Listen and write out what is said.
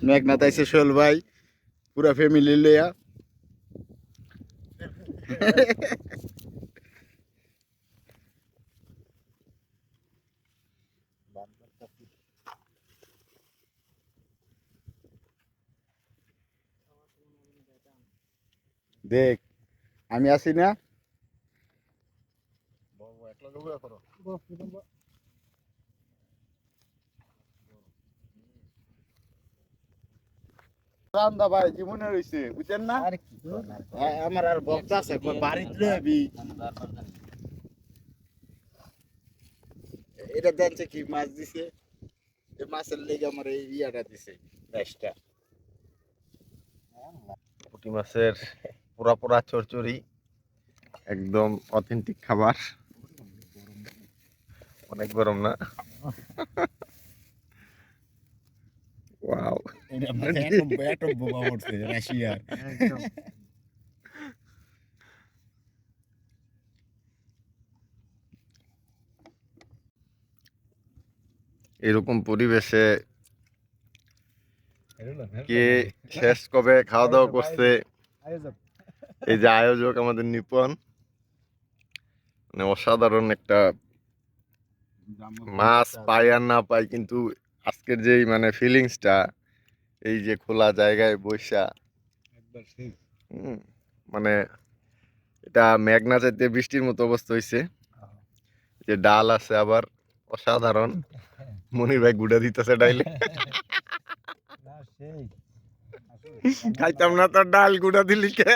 মেঘনাথ আইছে শোল ভাই পুরা ফ্যামিলি লইয়া। দেখ আমি আছি না। রান্দা ভাই জীবনে রইছে বুঝছেন না। আমার আর বক্তা আছে বাড়িতে লইবি। এটা দেখছে কি মাছ দিছে, এই মাছের লেগে আমার এই ইয়াটা দিছে ব্যাসটা। পুঁটি মাছের পোড়া পোড়া চচ্চড়ি, একদম অথেন্টিক খাবার। অনেক গরম না? ওয়াও, এটা একটা বোমা পড়ছে রাশিয়ার। এরকম পরিবেশে কে শেষ কবে খাওয়া দাওয়া করছে? এই যে আয়োজক আমাদের নিপন, মানে অসাধারণ একটা মাছ পাই আর না পাই, কিন্তু আজকের যেই মানে ফিলিংসটা, এই যে খোলা জায়গায় বৈশা, মানে এটা মেঘনা চাইতে বৃষ্টির মতো অবস্থা হয়েছে। যে ডাল আছে আবার অসাধারণ, মনির ভাই গুড়া দিতেছে ডাইলে। খাইতাম না তোর ডাল, গুড়া দিলি কে?